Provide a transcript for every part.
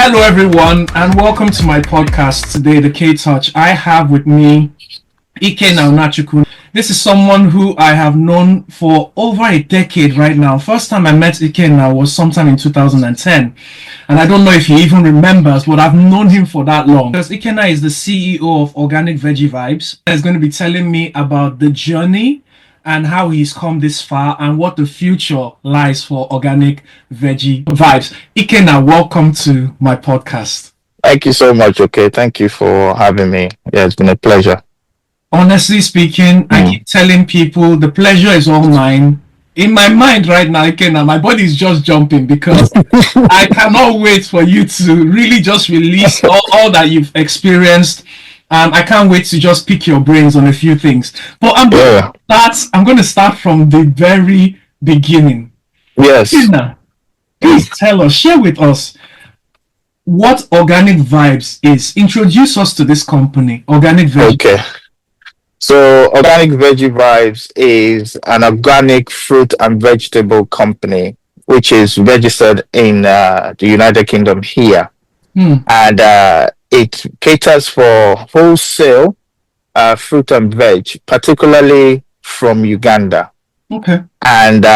Hello, everyone, and welcome to my podcast today, The K-Touch. I have with me Ikenna Unachukwu. This is someone who I have known for over a decade right now. First time I met Ikenna was sometime in 2010. And I don't know if he even remembers, but I've known him for that long. Because Ikenna is the CEO of Organic Veggie Vibes. He's going to be telling me about the journey and how he's come this far and what the future lies for Organic Veggie Vibes. Ikenna, welcome to my podcast. Thank you so much. Okay, thank you for having me. Yeah, it's been a pleasure. Honestly speaking, I keep telling people the pleasure is all mine. In my mind right now, Ikenna, my body is just jumping because I cannot wait for you to really just release all that you've experienced. I can't wait to just pick your brains on a few things. But I'm going to start from the very beginning. Yes. Ikenna, please tell us, share with us what Organic Vibes is. Introduce us to this company, Organic Veggie. Okay. So Organic Veggie Vibes is an organic fruit and vegetable company, which is registered in the United Kingdom here. And it caters for wholesale fruit and veg, particularly from Uganda. Okay. And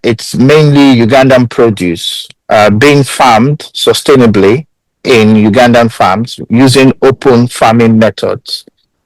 it's mainly Ugandan produce being farmed sustainably in Ugandan farms using open farming methods.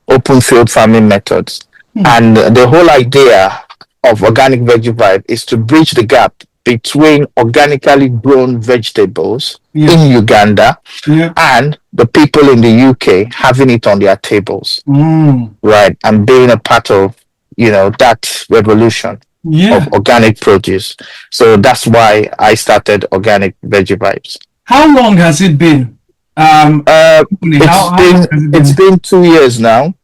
Open field farming methods. And the whole idea of Organic Veggie Vibe is to bridge the gap between organically grown vegetables in Uganda and the people in the UK having it on their tables, right? And being a part of, that revolution of organic produce. So that's why I started Organic Veggie Vibes. How long has it been? It's been 2 years now.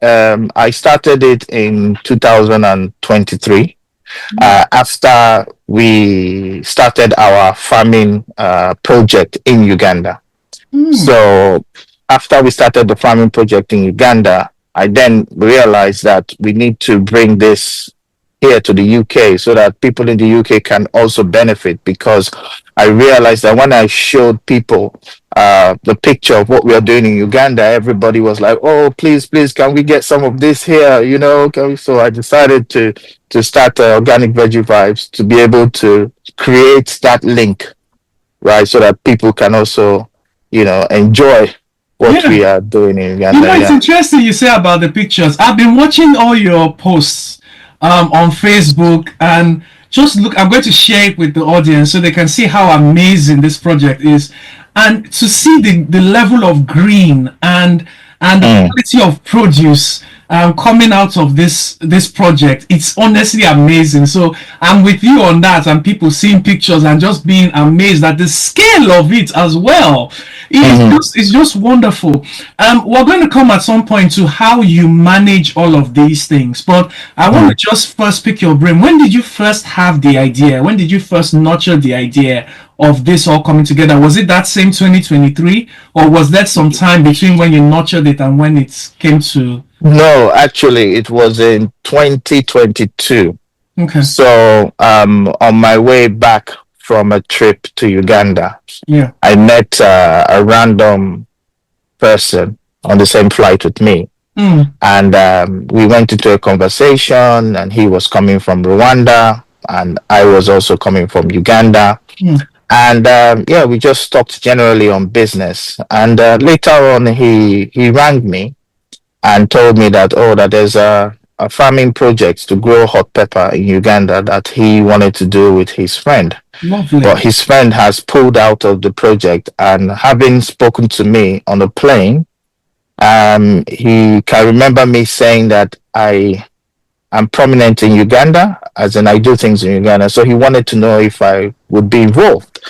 I started it in 2023 after we started our farming project in Uganda. So after we started the farming project in Uganda, I then realized that we need to bring this here to the UK so that people in the UK can also benefit, because I realized that when I showed people the picture of what we are doing in Uganda, everybody was like, oh, please, can we get some of this here? So I decided to start Organic Veggie Vibes to be able to create that link, right? So that people can also, enjoy what we are doing in Uganda. It's interesting you say about the pictures. I've been watching all your posts on Facebook, and just look, I'm going to share it with the audience so they can see how amazing this project is, and to see the level of green and the quality of produce coming out of this project. It's honestly amazing. So I'm with you on that, and people seeing pictures and just being amazed at the scale of it as well. It's just wonderful. We're going to come at some point to how you manage all of these things, but I want to just first pick your brain. When did you first have the idea? When did you first nurture the idea of this all coming together? Was it that same 2023, or was there some time between when you nurtured it and when it came to? No, actually, it was in 2022. Okay. So on my way back from a trip to Uganda, I met a random person on the same flight with me. And we went into a conversation, and he was coming from Rwanda and I was also coming from Uganda. And we just talked generally on business. And later on, he rang me and told me that there's a farming project to grow hot pepper in Uganda that he wanted to do with his friend. Lovely. But his friend has pulled out of the project, and having spoken to me on the plane, he can remember me saying that I am prominent in Uganda, as in I do things in Uganda. So he wanted to know if I would be involved.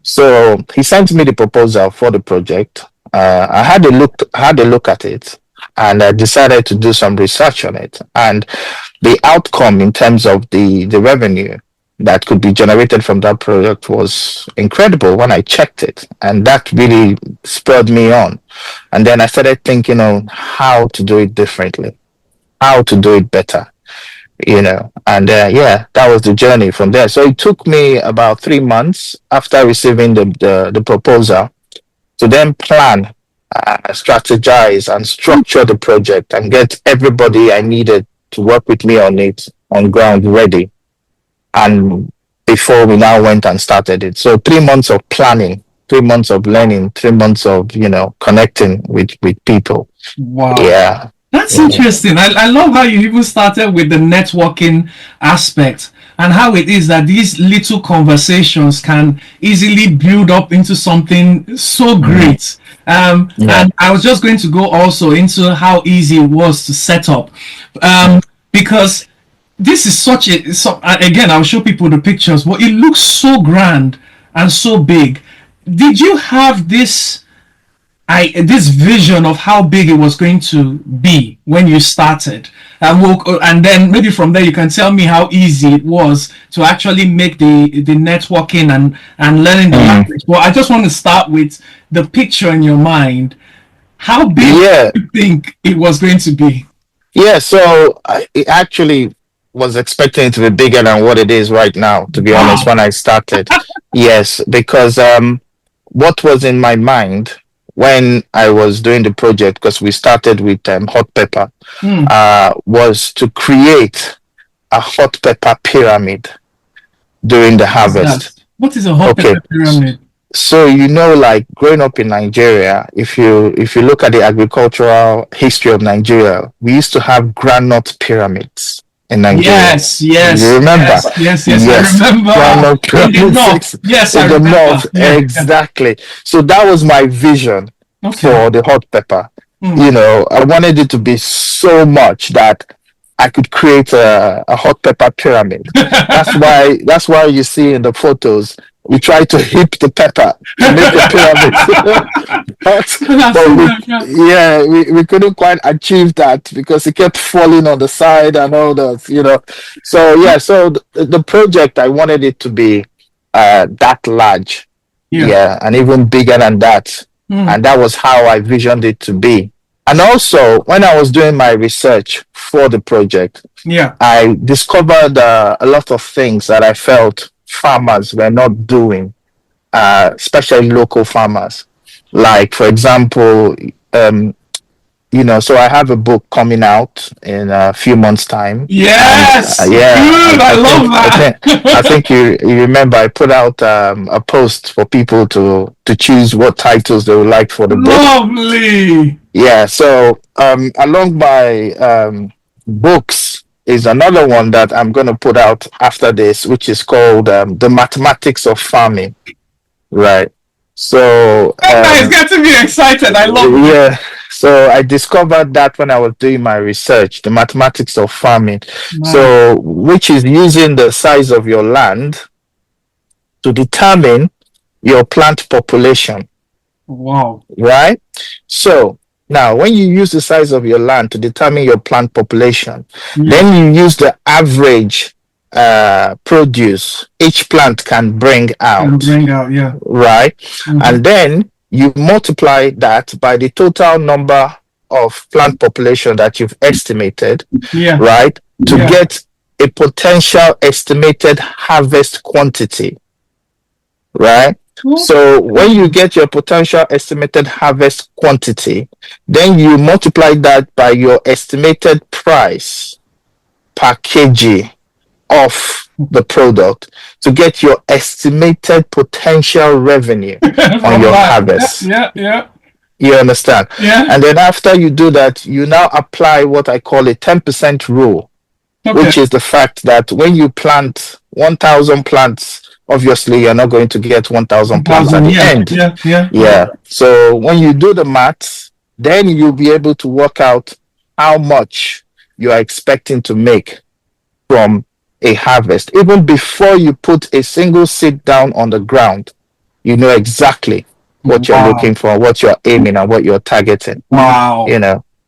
So he sent me the proposal for the project. I had a look at it, and I decided to do some research on it. And the outcome in terms of the revenue that could be generated from that project was incredible when I checked it. And that really spurred me on. And then I started thinking on how to do it differently, how to do it better, and that was the journey from there. So it took me about 3 months after receiving the proposal to then plan, strategize, and structure the project and get everybody I needed to work with me on it on ground ready. And before we now went and started it. So 3 months of planning, 3 months of learning, 3 months of, connecting with people. Wow. Yeah. That's interesting. I love how you even started with the networking aspect and how it is that these little conversations can easily build up into something so great. And I was just going to go also into how easy it was to set up, because this is such a again, I'll show people the pictures, but it looks so grand and so big. Did you have this vision of how big it was going to be when you started? And then maybe from there you can tell me how easy it was to actually make the networking and learning the language. Well, I just want to start with the picture in your mind. How big do you think it was going to be? Yeah, so it actually was expecting it to be bigger than what it is right now, to be honest, when I started. Yes, because what was in my mind when I was doing the project, because we started with hot pepper, was to create a hot pepper pyramid during the harvest. What is a hot pepper pyramid? So like growing up in Nigeria, if you look at the agricultural history of Nigeria, we used to have groundnut pyramids in Nigeria. Yes. You remember? Yes. I remember. Groundnut pyramids. Yes, in I the remember. north. Yeah. Exactly. So that was my vision for the hot pepper. I wanted it to be so much that I could create a hot pepper pyramid. That's why you see in the photos we try to hip the pepper to make the pyramid. but we couldn't quite achieve that because it kept falling on the side and all that, So the project, I wanted it to be that large. Yeah, and even bigger than that. And that was how I visioned it to be. And also, when I was doing my research for the project, I discovered a lot of things that I felt farmers were not doing, especially local farmers. Like, for example, so I have a book coming out in a few months' time. Yes, and, good. I love that. I think you remember I put out a post for people to choose what titles they would like for the book. Lovely. Yeah. So along my books is another one that I'm going to put out after this, which is called The Mathematics of Farming. Right. So it's getting me excited. I love it. Yeah. So I discovered that when I was doing my research, the mathematics of farming. Nice. So which is using the size of your land to determine your plant population. Wow. Right? So now when you use the size of your land to determine your plant population, then you use the average produce each plant can bring out. Right? And then you multiply that by the total number of plant population that you've estimated, right? To get a potential estimated harvest quantity, right? So when you get your potential estimated harvest quantity, then you multiply that by your estimated price per kg of the product to get your estimated potential revenue on your harvest. You understand? And then after you do that, you now apply what I call a 10% rule, which is the fact that when you plant 1,000 plants, obviously you're not going to get 1,000 plants at the end. So when you do the maths, then you'll be able to work out how much you are expecting to make from a harvest. Even before you put a single seed down on the ground, you know exactly what you're looking for, what you're aiming and what you're targeting.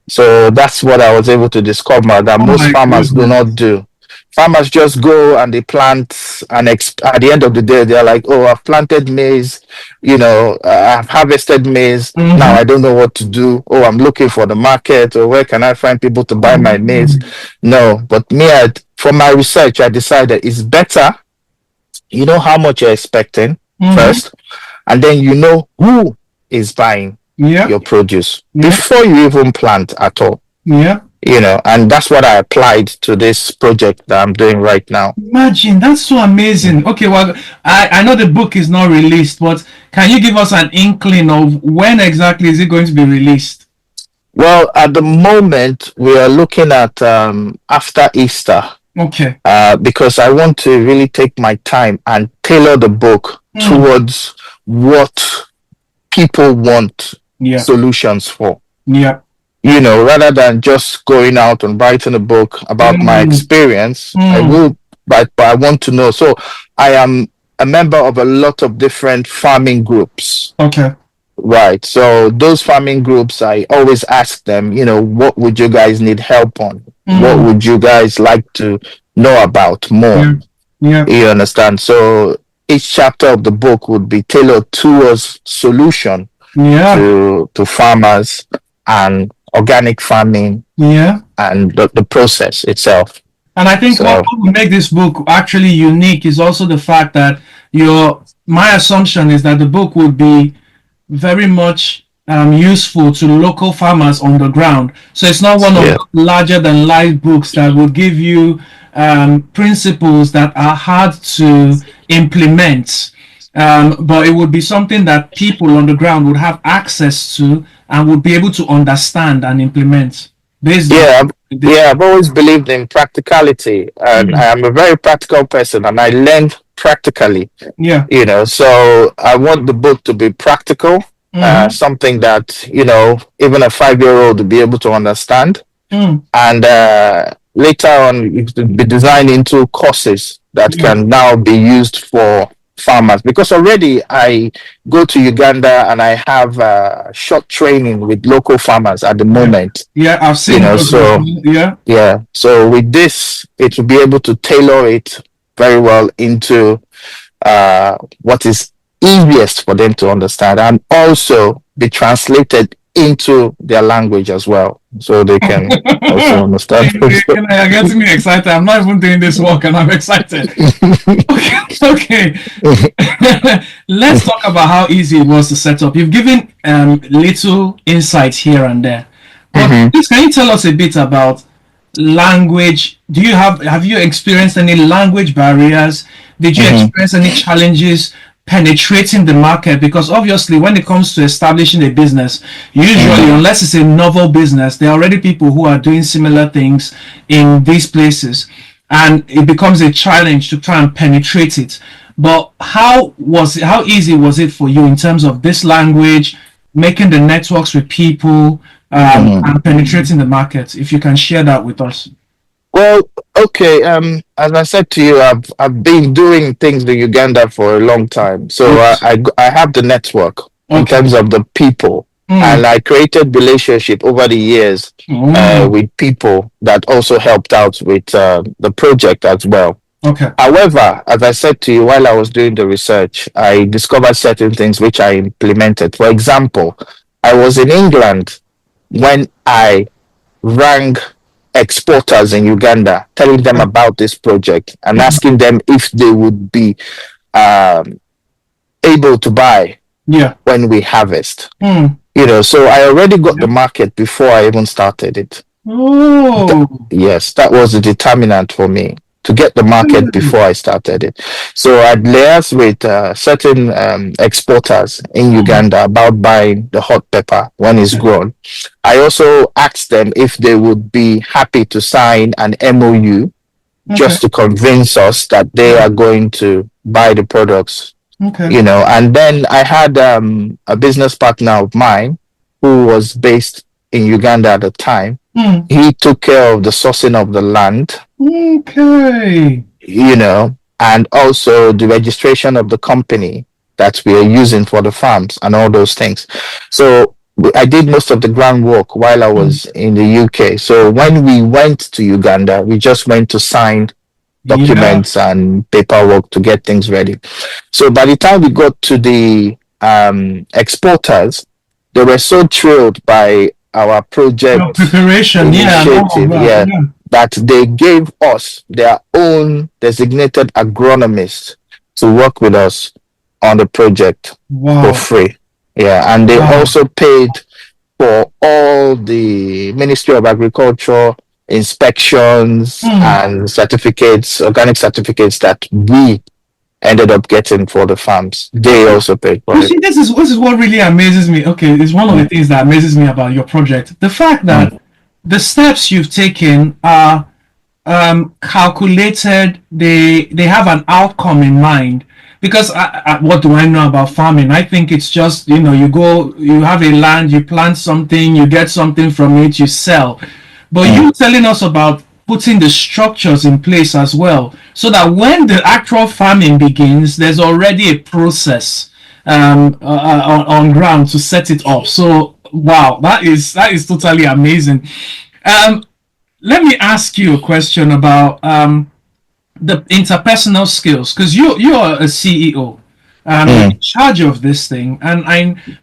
So that's what I was able to discover that most farmers do not do. Farmers just go and they plant, and at the end of the day, they're like, oh, I've planted maize, I've harvested maize. Now I don't know what to do. Oh, I'm looking for the market, or where can I find people to buy my maize? No, but from my research, I decided it's better, how much you're expecting first, and then who is buying Yeah. your produce Yeah. before you even plant at all. Yeah. And that's what I applied to this project that I'm doing right now. Imagine, that's so amazing. Okay, well, I know the book is not released, but can you give us an inkling of when exactly is it going to be released? Well, at the moment, we are looking at after Easter, Okay. because I want to really take my time and tailor the book towards what people want Yeah. solutions for. Yeah. Rather than just going out and writing a book about my experience, I will, but I want to know. So I am a member of a lot of different farming groups. Okay. Right. So those farming groups, I always ask them, what would you guys need help on? What would you guys like to know about more? Yeah. You understand? So each chapter of the book would be tailored towards solution to farmers and organic farming and the process itself. And I think what will make this book actually unique is also the fact that my assumption is that the book will be very much useful to local farmers on the ground. So it's not one of the larger than life books that will give you principles that are hard to implement. But it would be something that people on the ground would have access to and would be able to understand and implement. I've always believed in practicality, and I am a very practical person, and I learned practically. So I want the book to be practical, something that even a 5-year-old will be able to understand, and later on it will be designed into courses that can now be used for farmers, because already I go to Uganda and I have short training with local farmers at the moment. I've seen so with this it will be able to tailor it very well into what is easiest for them to understand, and also be translated into their language as well, so they can also understand. You're getting me excited. I'm not even doing this work and I'm excited. Okay. Let's talk about how easy it was to set up. You've given little insights here and there, but please, can you tell us a bit about language? Have you experienced any language barriers? Did you experience any challenges penetrating the market? Because obviously when it comes to establishing a business, usually unless it's a novel business, there are already people who are doing similar things in these places, and it becomes a challenge to try and penetrate it. But how easy was it for you in terms of this language, making the networks with people, and penetrating the market? If you can share that with us. Well, okay. As I said to you, I've been doing things in Uganda for a long time, so I have the network in terms of the people, and I created relationship over the years with people that also helped out with the project as well. Okay. However, as I said to you, while I was doing the research, I discovered certain things which I implemented. For example, I was in England when I rang exporters in Uganda, telling them about this project and asking them if they would be able to buy when we harvest. So I already got the market before I even started it. Yes, that was the determinant for me, to get the market before I started it. So I'd liaise with certain exporters in Uganda about buying the hot pepper when it's grown. I also asked them if they would be happy to sign an MOU just to convince us that they are going to buy the products. And then I had a business partner of mine who was based in Uganda at the time. He took care of the sourcing of the land. And also the registration of the company that we are using for the farms and all those things. So I did most of the groundwork while I was in the UK. So when we went to Uganda, we just went to sign documents and paperwork to get things ready. So by the time we got to the exporters, they were so thrilled by our project preparation initiative, that they gave us their own designated agronomist to work with us on the project for free. Yeah, and they Wow. also paid for all the Ministry of Agriculture inspections Hmm. and certificates, organic certificates that we ended up getting for the farms. They also paid You for it. see, this is what really amazes me. Okay, it's one of the Mm, things that amazes me about your project. The fact mm, that the steps you've taken are calculated. They have an outcome in mind. Because what do I know about farming? I think it's just, you go, you have a land, you plant something, you get something from it, you sell. But mm, you telling us about putting the structures in place as well, so that when the actual farming begins, there's already a process on ground to set it up. So wow, that is totally amazing. Um, Let me ask you a question about the interpersonal skills, because you're a CEO, you're in mm, charge of this thing, and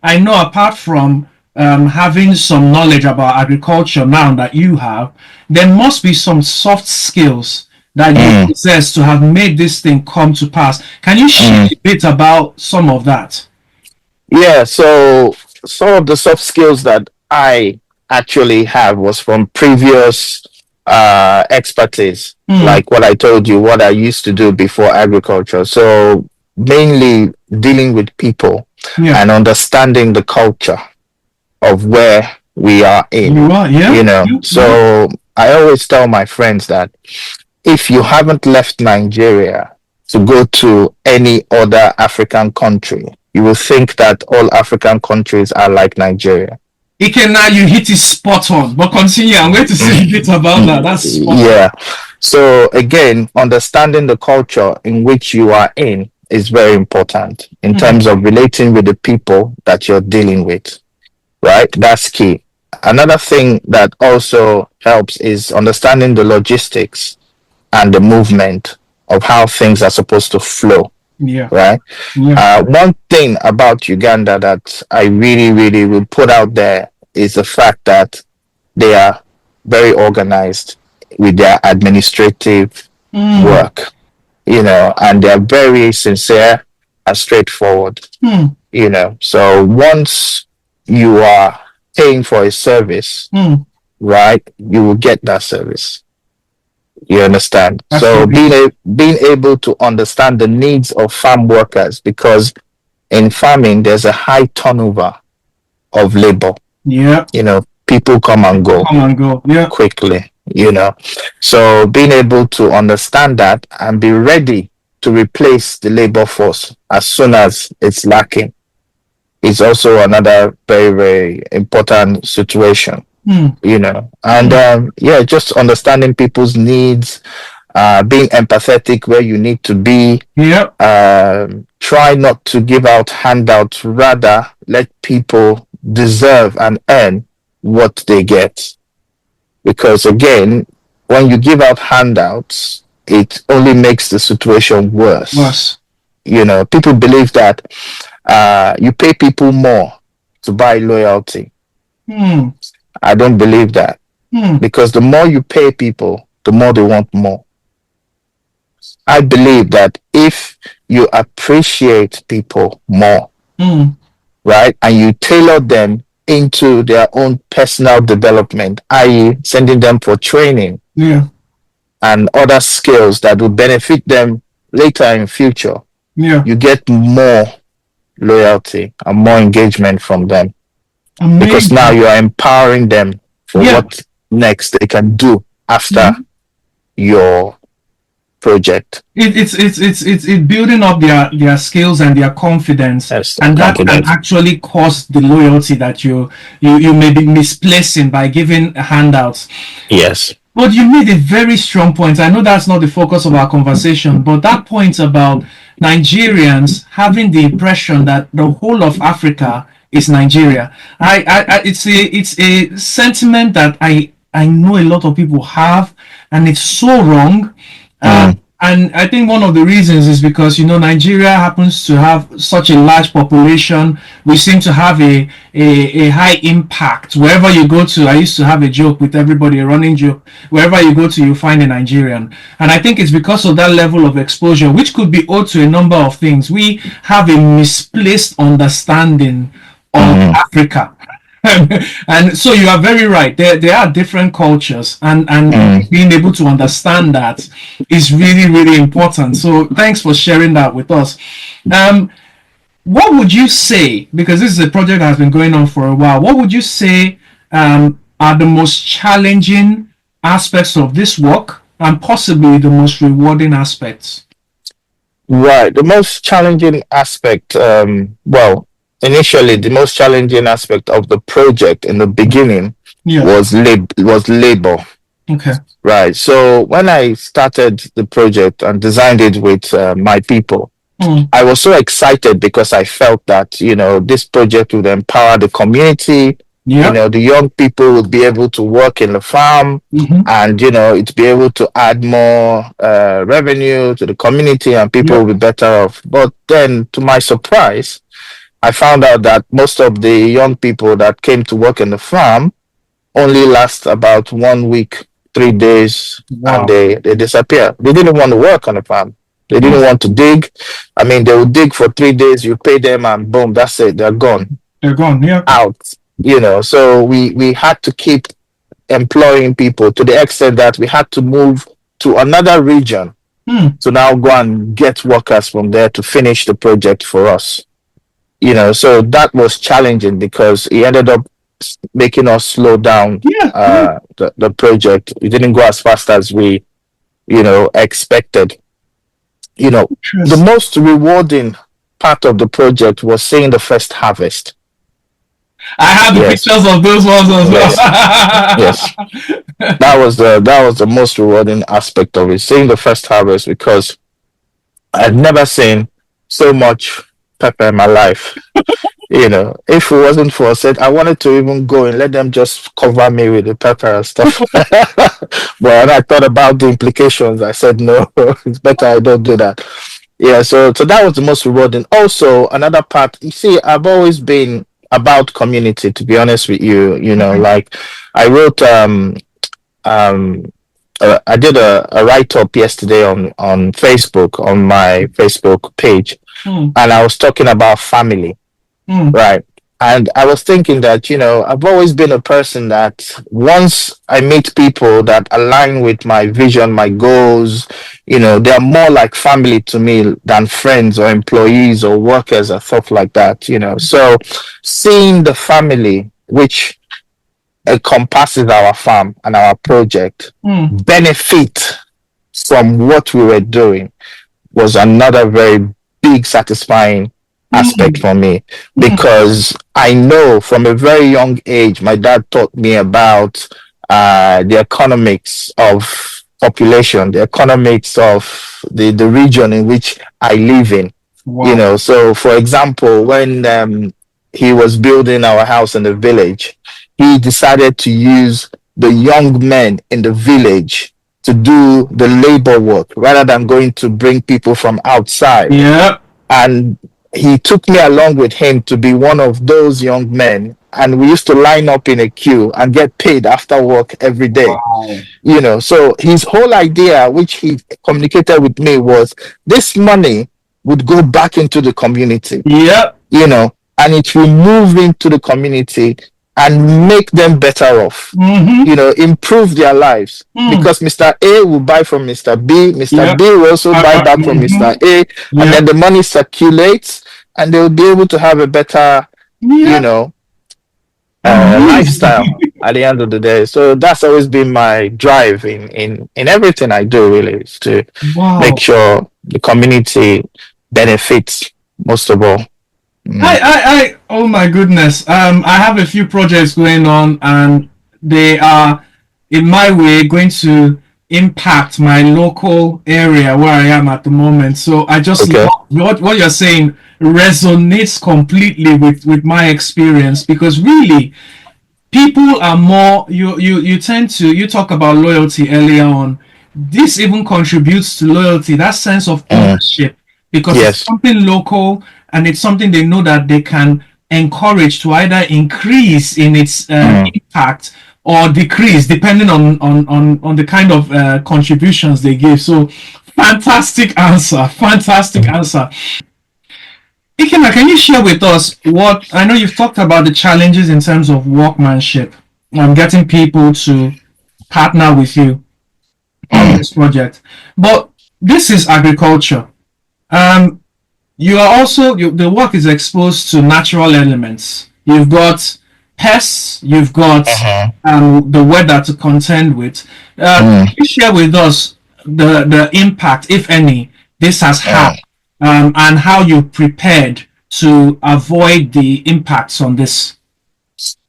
I know apart from having some knowledge about agriculture now that you have, there must be some soft skills that you mm, possess to have made this thing come to pass. Can you share mm. a bit about some of that? Yeah, so some of the soft skills that I actually have was from previous expertise, Hmm. like what I told you, what I used to do before agriculture. So mainly dealing with people Yeah. and understanding the culture of where we are in, You are. Yeah. you know. Yeah. Yeah. So I always tell my friends that if you haven't left Nigeria to go to any other African country, you will think that all African countries are like Nigeria. Ikenna, you hit it spot on. But continue. I'm going to say a bit about that. That's spot on. Yeah. So again, understanding the culture in which you are in is very important in Hmm. terms of relating with the people that you're dealing with, right? That's key. Another thing that also helps is understanding the logistics and the movement of how things are supposed to flow, Yeah. right? Yeah. One thing about Uganda that I really, really will put out there is the fact that they are very organized with their administrative Hmm. work, and they're very sincere and straightforward, Hmm. So once you are paying for a service, Hmm. right, you will get that service. You understand? That's So really. being able to understand the needs of farm workers, because in farming there's a high turnover of labor. Yeah. People come and People go come and go. Yeah. quickly. So being able to understand that and be ready to replace the labor force as soon as it's lacking is also another very, very important situation. Hmm. And Hmm. yeah, just understanding people's needs, being empathetic where you need to be. Yeah. Try not to give out handouts, rather let people deserve and earn what they get. Because again, when you give out handouts, it only makes the situation worse. Was. People believe that you pay people more to buy loyalty. Hmm. I don't believe that, Hmm. because the more you pay people, the more they want more. I believe that if you appreciate people more, Hmm. right, and you tailor them into their own personal development, i.e., sending them for training Yeah. and other skills that will benefit them later in future, Yeah. you get more loyalty and more engagement from them, because now Amazing. you are empowering them for Yeah. what next they can do after Mhm. your project. It's building up their skills and their confidence, Yes, and that can confidence. actually cause the loyalty that you may be misplacing by giving handouts. Yes. But you made a very strong point. I know that's not the focus of our conversation, but that point about Nigerians having the impression that the whole of Africa is Nigeria. It's a sentiment that I know a lot of people have, and it's so wrong. Mm, And I think one of the reasons is because Nigeria happens to have such a large population. We seem to have a high impact wherever you go to. I used to have a joke with everybody, a running joke. Wherever you go to, you find a Nigerian, and I think it's because of that level of exposure, which could be owed to a number of things. We have a misplaced understanding of Africa. And so you are very right. There are different cultures, and being able to understand that is really, really important. So thanks for sharing that with us. What would you say, because this is a project that has been going on for a while, what would you say are the most challenging aspects of this work and possibly the most rewarding aspects? Right. The most challenging aspect, well, initially, the most challenging aspect of the project in the beginning Yeah. was labor. Okay. Right. So when I started the project and designed it with my people, I was so excited because I felt that, this project would empower the community. Yeah. The young people would be able to work in the farm, and, it'd be able to add more revenue to the community, and people will be better off. But then, to my surprise, I found out that most of the young people that came to work in the farm only last about 1 week, 3 days, and Wow. they disappear. They didn't want to work on the farm. They didn't want to dig. I mean, they would dig for 3 days, you pay them, and boom, that's it. They're gone. They're gone. Yeah. Out. So we had to keep employing people to the extent that we had to move to another region to now go and get workers from there to finish the project for us. So that was challenging because it ended up making us slow down the project. It didn't go as fast as we, expected. The most rewarding part of the project was seeing the first harvest. I have the pictures of those ones as well. Yes. That was the most rewarding aspect of it, seeing the first harvest, because I've never seen so much pepper in my life. If it wasn't for said, I wanted to even go and let them just cover me with the pepper and stuff. But when I thought about the implications, I said, no, it's better I don't do that. Yeah, so that was the most rewarding. Also, another part, you see, I've always been about community, to be honest with you. Like I wrote I did a write-up yesterday on Facebook, on my Facebook page, and I was talking about family. Right. And I was thinking that, I've always been a person that once I meet people that align with my vision, my goals, they're more like family to me than friends or employees or workers or stuff like that, So seeing the family, which encompasses our farm and our project, benefit from what we were doing was another very big, satisfying aspect for me, because I know from a very young age, my dad taught me about the economics of population, the economics of the region in which I live in. Wow. So for example, when he was building our house in the village, he decided to use the young men in the village to do the labor work rather than going to bring people from outside. Yeah. And he took me along with him to be one of those young men, and we used to line up in a queue and get paid after work every day. Wow. So his whole idea, which he communicated with me, was this money would go back into the community. Yeah. And it will move into the community and make them better off, improve their lives. Because Mr. A will buy from Mr. B, Mr. B will also buy back from Mr. A, and then the money circulates, and they will be able to have a better, lifestyle at the end of the day. So that's always been my drive in everything I do, really, is to make sure the community benefits most of all. Oh my goodness. I have a few projects going on, and they are, in my way, going to impact my local area where I am at the moment. So I just love what you're saying resonates completely with my experience, because really people are more, you talk about loyalty earlier on. This even contributes to loyalty, that sense of ownership, because it's something local, and it's something they know that they can encourage to either increase in its impact or decrease, depending on the kind of contributions they give. So fantastic answer. Ikenna, can you share with us what I know you've talked about the challenges in terms of workmanship and getting people to partner with you on this project, but this is agriculture. Um, you are also the work is exposed to natural elements. You've got pests, you've got Uh-huh. the weather to contend with. Can you share with us the impact, if any, this has had, and how you prepared to avoid the impacts on this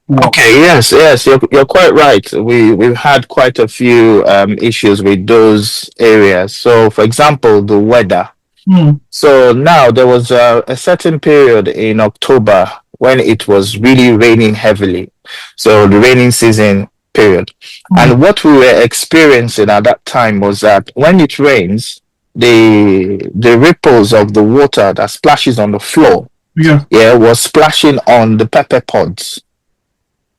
work? Okay, yes, you're quite right. We've had quite a few issues with those areas. So, for example, the weather. Hmm. So now there was a certain period in October when it was really raining heavily. So the raining season period. Hmm. And what we were experiencing at that time was that when it rains, the ripples of the water that splashes on the floor, Yeah. yeah, was splashing on the pepper pods.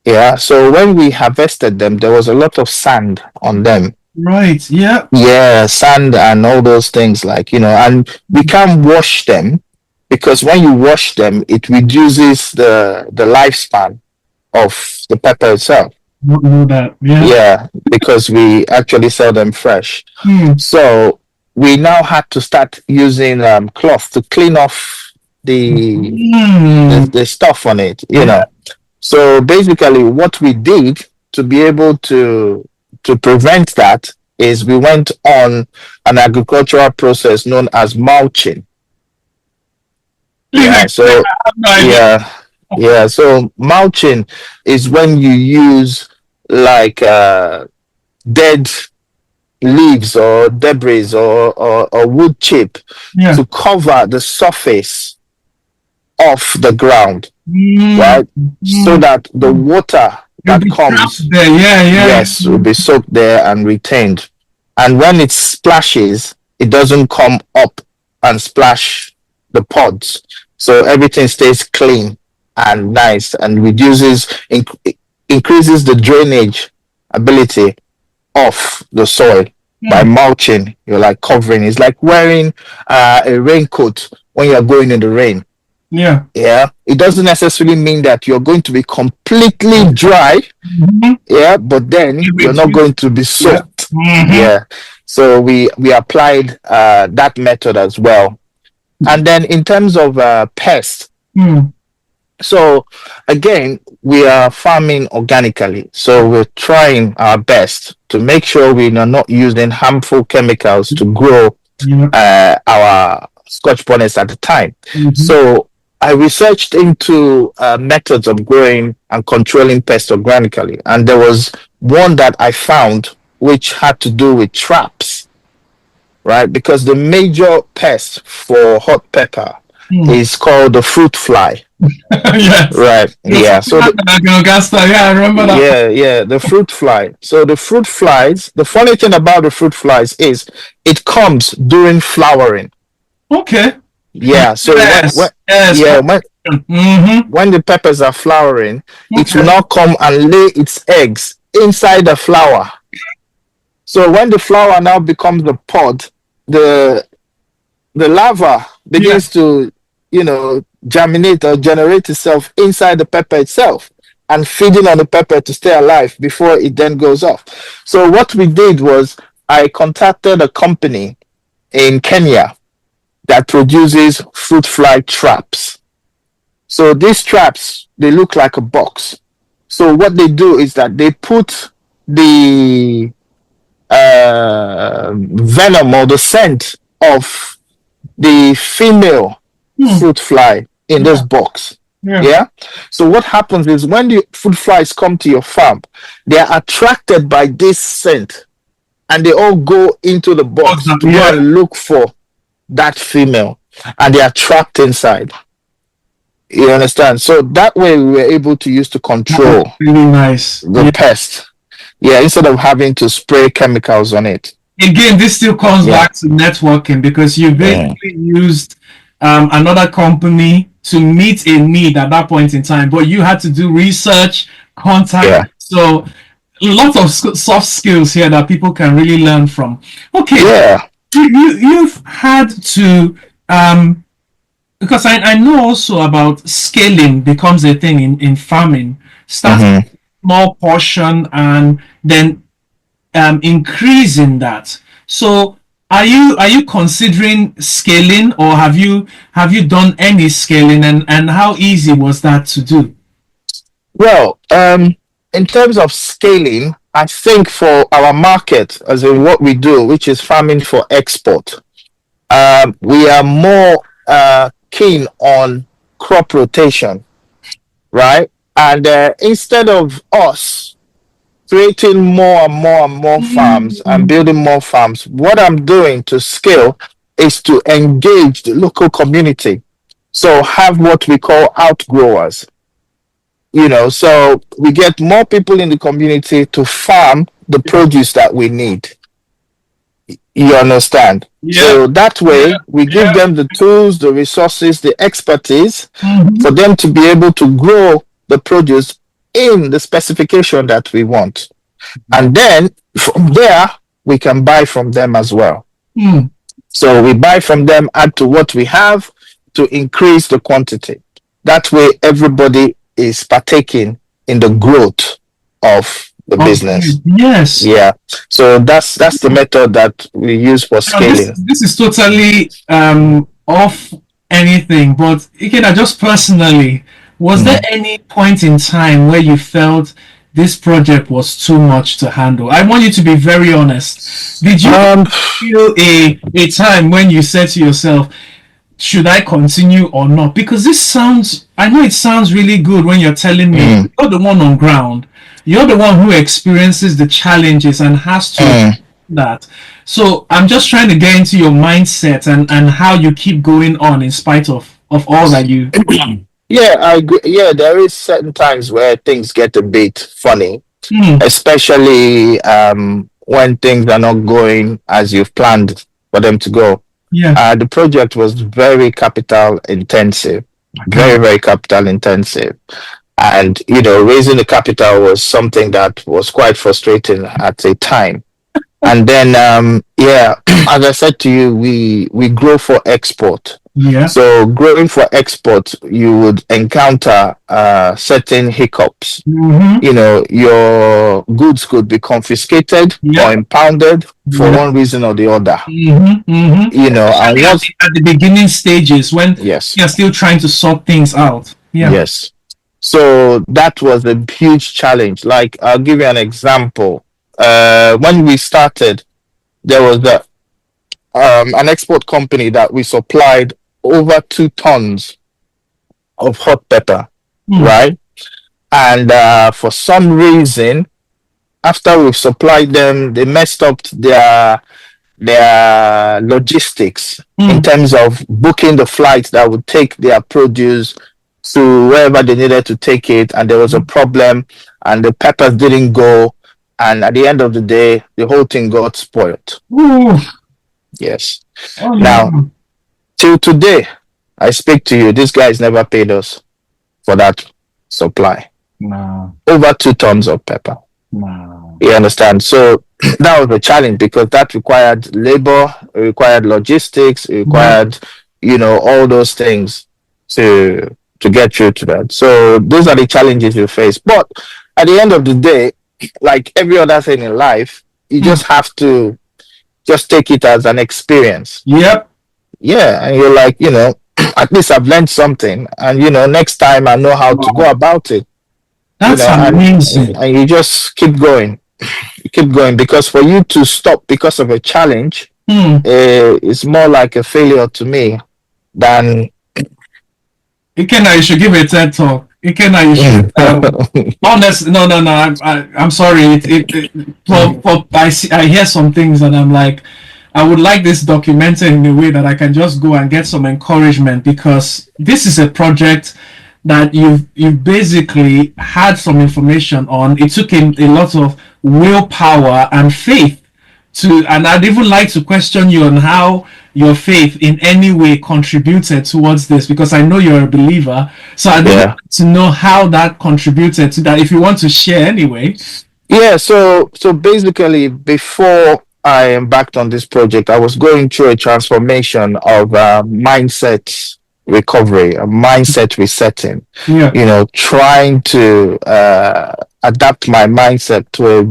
Yeah. So when we harvested them, there was a lot of sand on them. Right. Yeah. Yeah, sand and all those things, like, and we can't wash them because when you wash them, it reduces the lifespan of the pepper itself. Don't know that. Yeah. Yeah, because we actually sell them fresh. Hmm. So we now had to start using cloth to clean off the Hmm. the stuff on it, Yeah. So basically, what we did to be able to prevent that is we went on an agricultural process known as mulching. Please Yeah, explain. so I have no idea. yeah, yeah. So mulching is when you use like dead leaves or debris or wood chip Yeah. to cover the surface of the ground, Hmm. right? So that the water You'll that be trapped comes, there. Yeah. Yeah. yes, will be soaked there and retained. And when it splashes, it doesn't come up and splash the pods. So everything stays clean and nice and increases the drainage ability of the soil by Hmm. mulching. You're like covering. It's like wearing a raincoat when you're going in the rain. Yeah. Yeah, it doesn't necessarily mean that you're going to be completely dry. Hmm. Yeah, but then you're not going to be Yeah. soaked. Hmm. Yeah, so we applied that method as well. And then in terms of pests, Hmm. so again, we are farming organically. So we're trying our best to make sure we are not using harmful chemicals to grow Yeah. our Scotch bonnets at the time. Hmm. So I researched into methods of growing and controlling pests organically, and there was one that I found which had to do with traps, right? Because the major pest for hot pepper Hmm. is called the fruit fly, Yes. right? Yeah. So Yeah, I remember that. yeah, the fruit fly. So the fruit flies. The funny thing about the fruit flies is it comes during flowering. Okay. Yeah. So Yes. Yes. yeah, Mm-hmm. when the peppers are flowering, it will Okay. now come and lay its eggs inside the flower. So when the flower now becomes the pod, the larva Yeah. begins to, germinate or generate itself inside the pepper itself and feeding on the pepper to stay alive before it then goes off. So what we did was I contacted a company in Kenya that produces fruit fly traps. So these traps, they look like a box. So what they do is that they put the venom or the scent of the female Hmm. fruit fly in this Yeah. box. Yeah. Yeah. So what happens is when the fruit flies come to your farm, they are attracted by this scent and they all go into the box to go Yeah. and look for that female and they are trapped inside. You understand? So that way we were able to use to control Really nice. the pest. Yeah, instead of having to spray chemicals on it. Again, this still comes Yeah. back to networking because you Yeah. basically used another company to meet a need at that point in time, but you had to do research, contact. Yeah. So a lot of soft skills here that people can really learn from. Okay, Yeah. you've had to because I know also about scaling becomes a thing in farming. Start Mm-hmm. small portion and then increasing that. So are you considering scaling, or have you done any scaling, and how easy was that to do? Well, in terms of scaling, I think for our market, as in what we do, which is farming for export, we are more keen on crop rotation, right? And instead of us creating more and more and more farms and Mm, building more farms, what I'm doing to scale is to engage the local community. So have what we call outgrowers, so we get more people in the community to farm the yeah. produce that we need. You understand? Yeah. So that Yeah. way we give Yeah. them the tools, the resources, the expertise Mhm. for them to be able to grow the produce in the specification that we want. And then from there, we can buy from them as well. Mm. So we buy from them, add to what we have to increase the quantity. That way, everybody is partaking in the growth of the Okay. business. Yes. Yeah. So that's the method that we use for Now, this scaling. this is totally off anything, but Ikeda, just personally, was there Mhm. any point in time where you felt this project was too much to handle? I want you to be very honest. Did you Um, feel a time when you said to yourself, should I continue or not? Because this sounds, I know it sounds really good when you're telling me mm, you're the one on ground, you're the one who experiences the challenges and has to mm. that. So I'm just trying to get into your mindset and how you keep going on in spite of all that you. Yeah, I agree. Yeah, there is certain times where things get a bit funny, Hmm. especially when things are not going as you've planned for them to go. Yeah, The project was very capital intensive, I very, can. very capital intensive. And, raising the capital was something that was quite frustrating at the time. And then, yeah, as I said to you, we grow for export. Yeah. So growing for export, you would encounter certain hiccups. Mm-hmm. Your goods could be confiscated or Yeah. impounded for Yeah. one reason or the other. Mm-hmm. Mm-hmm. And Especially once, at the beginning stages when yes, you're still trying to sort things out. Yeah. yes. So that was a huge challenge. Like, I'll give you an example. When we started, there was an export company that we supplied over 2 tons of hot pepper, Hmm. right? And for some reason, after we've supplied them, they messed up their logistics in Hmm. terms of booking the flight that would take their produce to wherever they needed to take it, and there was a problem, and the peppers didn't go, and at the end of the day, the whole thing got spoiled. Ooh. Yes. Oh Now, no. till today, I speak to you, this guy's never paid us for that supply. No. Over 2 tons of pepper. No. You understand? So that was a challenge because that required labor, it required logistics, it Yeah. required, all those things to get through to that. So those are the challenges you face. But at the end of the day, like every other thing in life, you Hmm. just have to just take it as an experience. Yep. Yeah, and you're like, at least I've learned something, and next time I know how to go Wow. about it. That's And amazing. you just keep going. You keep going because for you to stop because of a challenge Hmm. is more like a failure to me than. Ikenna, you should give a TED talk. Ikenna, you should. Honest, no, no, no. I'm sorry. I hear some things and I'm like, I would like this documented in a way that I can just go and get some encouragement, because this is a project that you've basically had some information on. It took a lot of willpower and faith to, and I'd even like to question you on how your faith in any way contributed towards this, because I know you're a believer. So I'd even Yeah. like to know how that contributed to that, if you want to share anyway. Yeah, so basically before I embarked on this project, I was going through a transformation of mindset recovery, a mindset resetting, Yeah. trying to adapt my mindset to a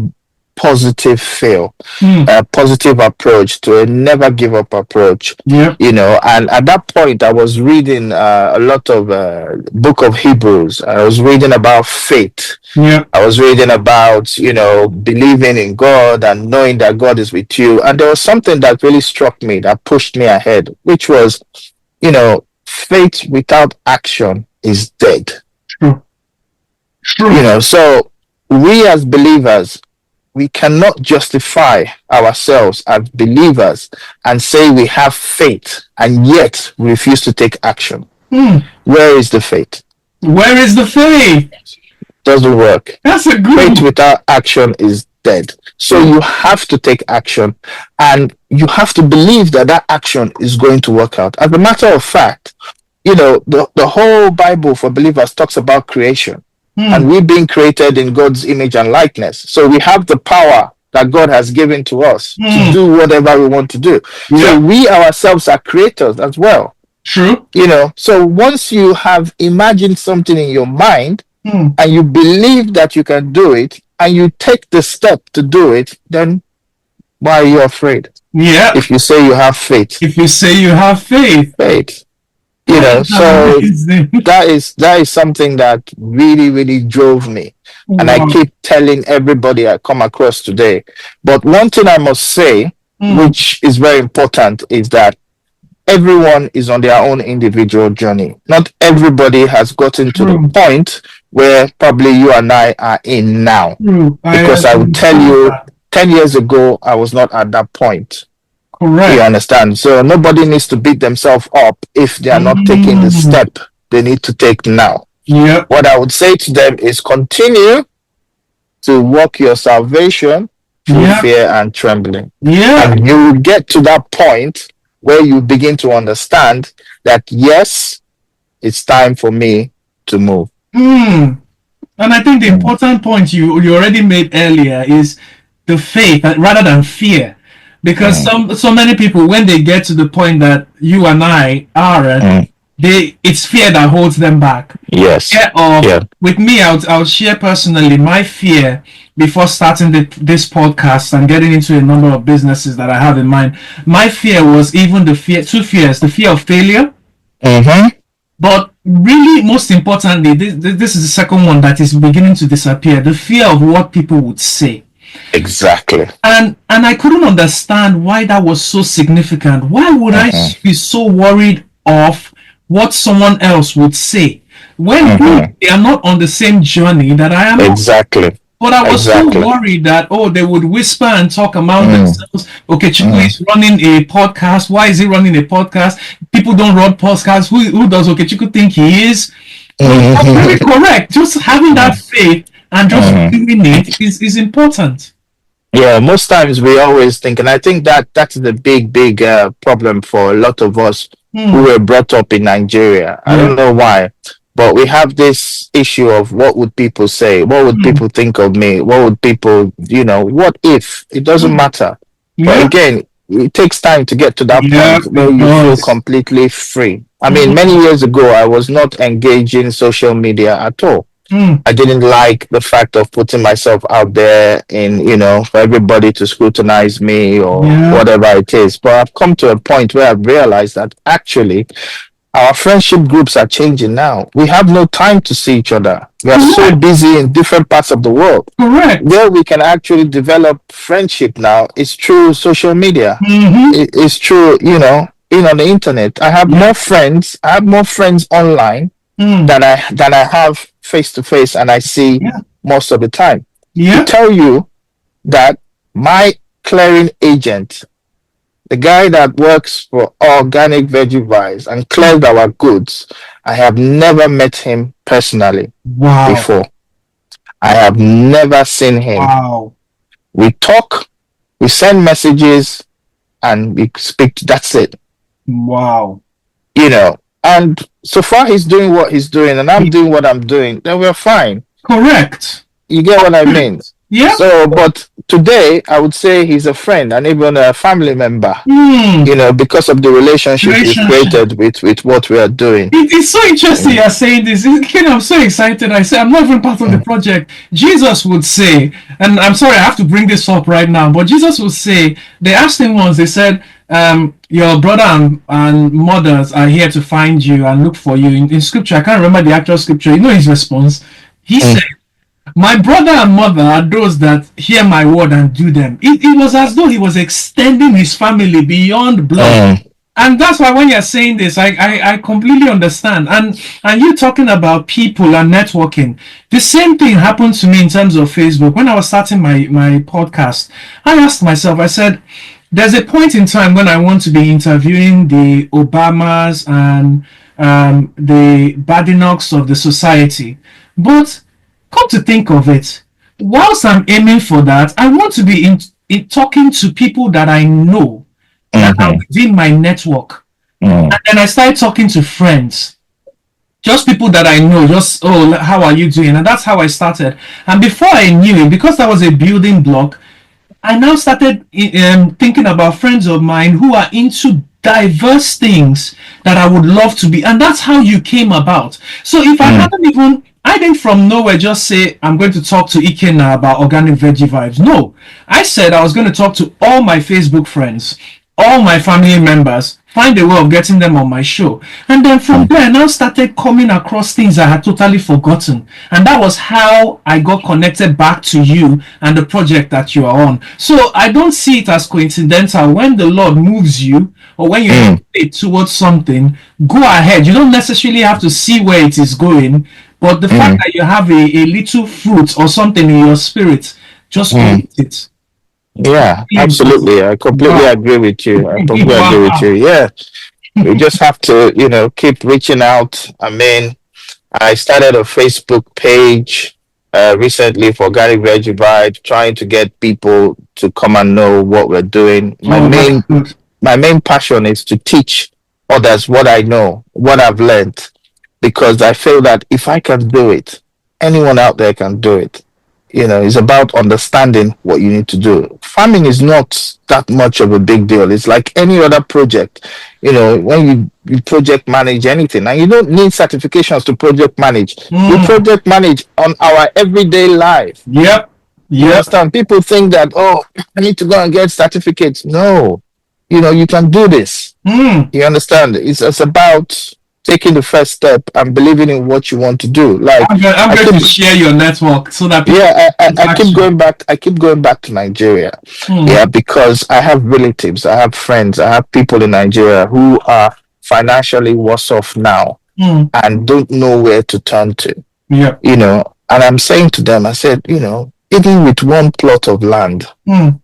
positive feel, Mm. a positive approach, to a never give up approach. Yeah. And at that point, I was reading a lot of book of Hebrews. I was reading about faith. Yeah. I was reading about, believing in God and knowing that God is with you. And there was something that really struck me, that pushed me ahead, which was, faith without action is dead. True. True. So we as believers, we cannot justify ourselves as believers and say we have faith and yet we refuse to take action. Mm. Where is the faith? Where is the faith? Doesn't work. That's a good Faith one. without action is dead. So you have to take action and you have to believe that that action is going to work out. As a matter of fact, the whole Bible for believers talks about creation. And we're being created in God's image and likeness. So we have the power that God has given to us to do whatever we want to do. Yeah. So we ourselves are creators as well. True. So once you have imagined something in your mind Mm. and you believe that you can do it and you take the step to do it, then why are you afraid? Yeah. If you say you have faith. If you say you have faith. Faith. So Amazing. that is something that really, really drove me. And I keep telling everybody I come across today. But one thing I must say, which is very important, is that everyone is on their own individual journey. Not everybody has gotten to the point where probably you and I are in now. Because I would tell you, 10 years ago, I was not at that point. Correct. You understand? So nobody needs to beat themselves up if they are not taking the step they need to take now. Yeah. What I would say to them is continue to work your salvation through fear and trembling. Yeah. And you will get to that point where you begin to understand that, yes, it's time for me to move. And I think the important point you already made earlier is the faith rather than fear. Because so many people, when they get to the point that you and I are at, it's fear that holds them back. Yes. With me, I'll share personally my fear before starting this podcast and getting into a number of businesses that I have in mind. My fear was even two fears: the fear of failure. But really, most importantly, this is the second one that is beginning to disappear: the fear of what people would say. Exactly. And I couldn't understand why that was so significant. Why would I be so worried of what someone else would say when they are not on the same journey that I am? Exactly. But I was so worried that, they would whisper and talk among themselves. Okay, Chukwu is running a podcast. Why is he running a podcast? People don't run podcasts. Who does Okay Chukwu think he is? That's very correct. Just having that faith and just doing it is important. Yeah, most times we always think, and I think that's the big problem for a lot of us who were brought up in Nigeria. I don't know why, but we have this issue of what would people say? What would people think of me? What would people, what if? It doesn't matter. But again, it takes time to get to that point where you feel completely free. I mean, many years ago, I was not engaging social media at all. I didn't like the fact of putting myself out there in, for everybody to scrutinize me or whatever it is. But I've come to a point where I've realized that actually our friendship groups are changing now. We have no time to see each other. We are so busy in different parts of the world. Correct. Where we can actually develop friendship now is through social media. It's through, being on the internet. I have more friends. I have more friends online than I have face to face, and I see most of the time. To tell you that my clearing agent, the guy that works for Organic Veggie Vibes and clears our goods, I have never met him personally before. I have never seen him. We talk, we send messages, and we speak. That's it. And so far he's doing what he's doing and I'm doing what I'm doing, then we're fine. Correct. You get what I mean? Yeah. So, but today I would say he's a friend and even a family member, Hmm. because of the relationship we've Relationship. created with what we are doing. It's so interesting Mm, you're saying this. Ken, I'm so excited. I say I'm not even part of the mm, project. Jesus would say, and I'm sorry, I have to bring this up right now, but Jesus would say, they asked him once, they said, your brother and mothers are here to find you and look for you. In scripture, I can't remember the actual scripture. You know his response? He mm, said, my brother and mother are those that hear my word and do them. It was as though he was extending his family beyond blood. mm, And that's why when you're saying this, I completely understand. And you talking about people and networking, the same thing happened to me in terms of Facebook. When I was starting my podcast, I asked myself, I said, there's a point in time when I want to be interviewing the Obamas and the Badenochs of the society. But come to think of it, whilst I'm aiming for that, I want to be in talking to people that I know, that are mhm, within my network. mm, And then I started talking to friends, just people that I know, just, oh, how are you doing? And that's how I started. And before I knew it, because that was a building block, I now started thinking about friends of mine who are into diverse things that I would love to be. And that's how you came about. So if I mm, hadn't even, I didn't from nowhere just say, I'm going to talk to Ikenna about Organic Veggie Vibes. No, I said I was going to talk to all my Facebook friends, all my family members, find a way of getting them on my show. And then from mm. there, I now started coming across things I had totally forgotten. And that was how I got connected back to you and the project that you are on. So I don't see it as coincidental. When the Lord moves you or when you Mm, head towards something, go ahead. You don't necessarily have to see where it is going. But the fact mm, that you have a little fruit or something in your spirit, just go mm. with it. Yeah, absolutely. I completely Wow. agree with you. I completely agree with Wow. you. Yeah, we just have to, keep reaching out. I mean, I started a Facebook page recently for Organic Veggie Vibes, trying to get people to come and know what we're doing. My Oh, that's main good. my main passion is to teach others what I know, what I've learned, because I feel that if I can do it, anyone out there can do it. It's about understanding what you need to do. Farming is not that much of a big deal. It's like any other project. When you project manage anything, and you don't need certifications to project manage. We Mm. project manage on our everyday life. Yep. You Yep. understand? People think that, oh, I need to go and get certificates. No, you can do this. Mm. You understand? It's about taking the first step and believing in what you want to do. Like I'm I going keep, to share your network so that people yeah, can I contact keep you. going back. I keep going back to Nigeria. Mm. Yeah, because I have relatives, I have friends, I have people in Nigeria who are financially worse off now Mm. and don't know where to turn to. Yep. And I'm saying to them, I said, even with one plot of land, Mm.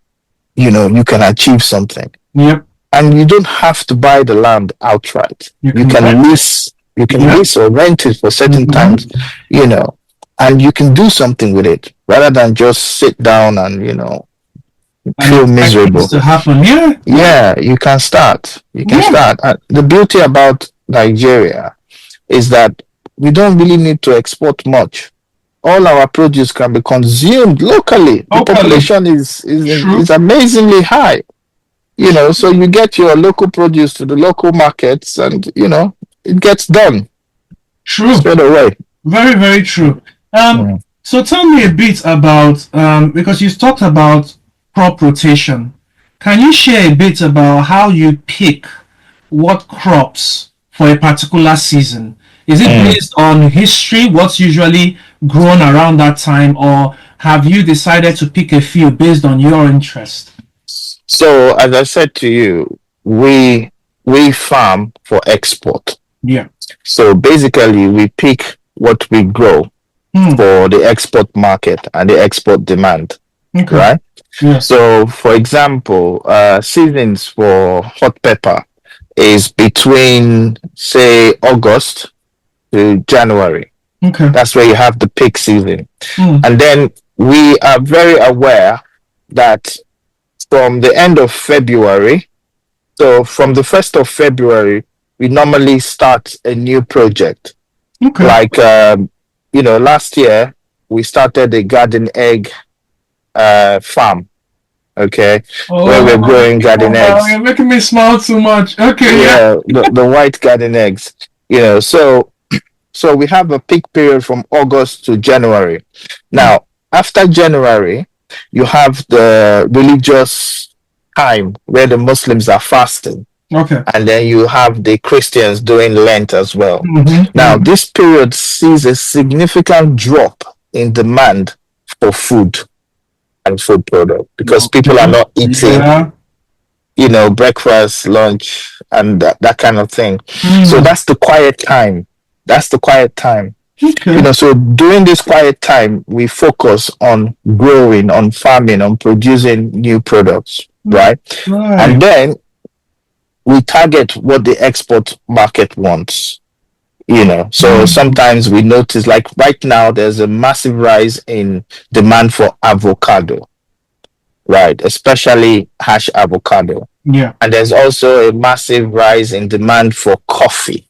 you can achieve something. Yep. And you don't have to buy the land outright. You You can can rent it. lease, you can Yep. lease or rent it for certain times, Mm-hmm. you know, and you can do something with it rather than just sit down and, And feel expect things miserable. to happen. Yeah. Yeah. Yeah, you can start. You can Yeah. start. And the beauty about Nigeria is that we don't really need to export much. All our produce can be consumed locally. The Locally. population is True. amazingly high. So you get your local produce to the local markets, and it gets done True. straight away. Very, very true. Um, Mm, so tell me a bit about because you talked about crop rotation. Can you share a bit about how you pick what crops for a particular season? Is it mm. based on history, what's usually grown around that time, or have you decided to pick a few based on your interest? So as I said to you, we farm for export. Yeah. So basically, we pick what we grow Hmm. for the export market and the export demand, Okay. right? Yes. So, for example, seasons for hot pepper is between, say, August to January. Okay. That's where you have the peak season. Hmm. And then we are very aware that from the end of February, so from the 1st of February, we normally start a new project. Okay. Like, last year, we started a garden egg farm, okay, where we're Oh, growing garden wow, eggs. you're making me smile too much. Okay, yeah. Yeah, the white garden eggs. So we have a peak period from August to January. Hmm. Now, after January, you have the religious time where the Muslims are fasting, Okay. and then you have the Christians doing Lent as well. Mm-hmm, Now, mm-hmm. this period sees a significant drop in demand for food and food product because people are Okay. not eating, Yeah. breakfast, lunch, and that kind of thing. So Mm. that's the quiet time. That's the quiet time. Okay. So during this quiet time, we focus on growing, on farming, on producing new products, Mm. right? And Right. then we target what the export market wants. So Mm. sometimes we notice, like right now, there's a massive rise in demand for avocado, right? Especially hash avocado. Yeah. And there's also a massive rise in demand for coffee.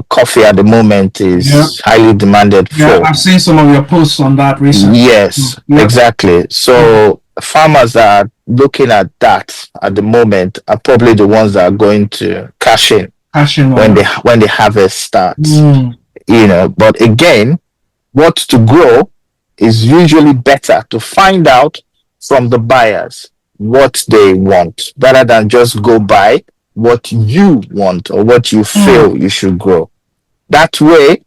Coffee at the moment Yeah. is highly demanded Yeah. for. I've seen some of your posts on that recently. Yes, Yep. exactly. Mm. So farmers that are looking at that at the moment are probably the ones that are going to cash in Passion on when that. the harvest starts. Mm. But again, what to grow is usually better to find out from the buyers what they want rather than just go by what you want or what you Mm. feel you should grow. That way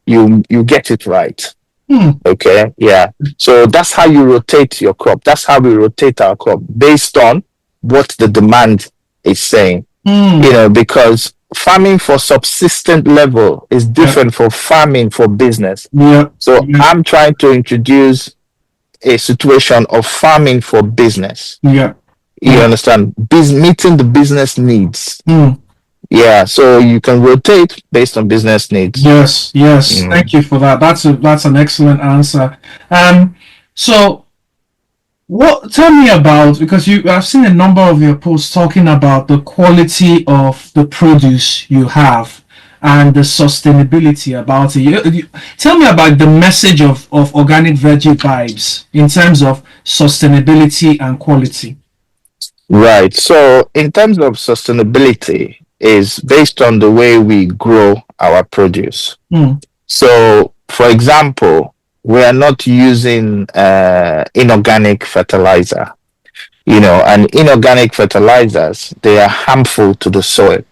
you get it right. Mm. Okay, yeah. So that's how you rotate your crop. That's how we rotate our crop based on what the demand is saying. Mm. Because farming for subsistent level is Yeah. different from farming for business. Yeah. So Yeah. I'm trying to introduce a situation of farming for business. Yeah. You Yeah. understand? Meeting the business needs. Mm. Yeah, so you can rotate based on business needs. Yes. Yes. Mm. Thank you for that. That's an excellent answer. So what tell me about, because I've seen a number of your posts talking about the quality of the produce you have and the sustainability about it. Tell me about the message of Organic Veggie Vibes in terms of sustainability and quality. Right. So in terms of sustainability is based on the way we grow our produce. Mm. So for example, we are not using inorganic fertilizer. And inorganic fertilizers, they are harmful to the soil.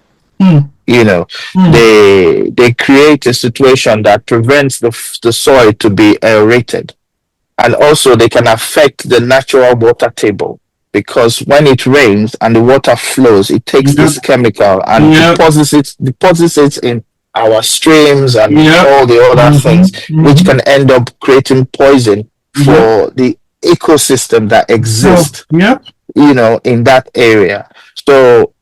Mm. You know, Mm. they create a situation that prevents the soil to be aerated, and also they can affect the natural water table because when it rains and the water flows, it takes Yep. this chemical and Yep. deposits it in our streams and Yep. all the other things, Mm-hmm. which Mm-hmm. can end up creating poison Yep. for the ecosystem that So, exists, yep. in that area. So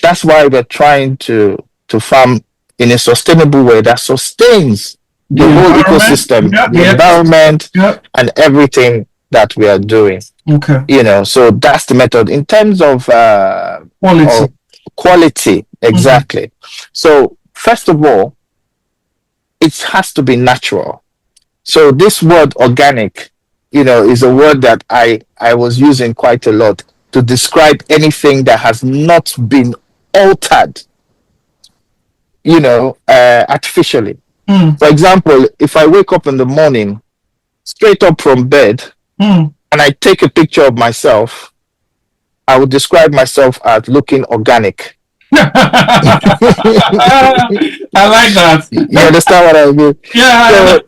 that's why we're trying to farm in a sustainable way that sustains The the whole environment. ecosystem, Yep. the Yep. environment, Yep. and everything that we are doing. Okay. So that's the method in terms Quality. of quality. Mm. Exactly. So first of all, it has to be natural. So this word organic, is a word that I was using quite a lot to describe anything that has not been altered, artificially. Mm. For example, if I wake up in the morning, straight up from bed, Mm. and I take a picture of myself, I would describe myself as looking organic. I like that. You understand what I mean? Yeah. So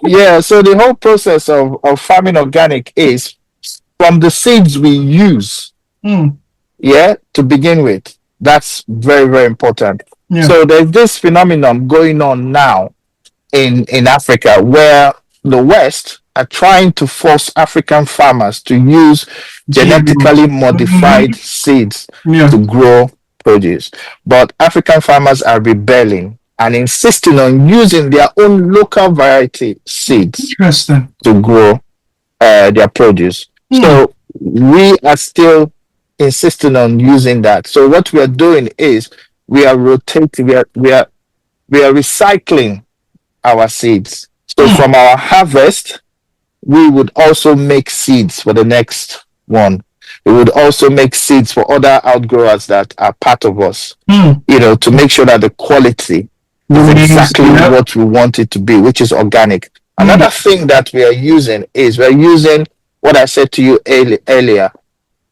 yeah, so the whole process of farming organic is from the seeds we use, Mm. yeah, to begin with. That's very, very important. Yeah. So there's this phenomenon going on now in Africa where the West are trying to force African farmers to use GMOs. genetically modified Mm-hmm. seeds Yeah. to grow produce. But African farmers are rebelling and insisting on using their own local variety seeds Interesting. to grow their produce. Mm. So we are still insisting on using that. So what we are doing is we are rotating, we are recycling our seeds. So Mm. from our harvest, we would also make seeds for the next one. We would also make seeds for other outgrowers that are part of us, to make sure that the quality is Remains, exactly yeah. what we want it to be, which is organic. Another thing that we are using is we're using what I said to you earlier,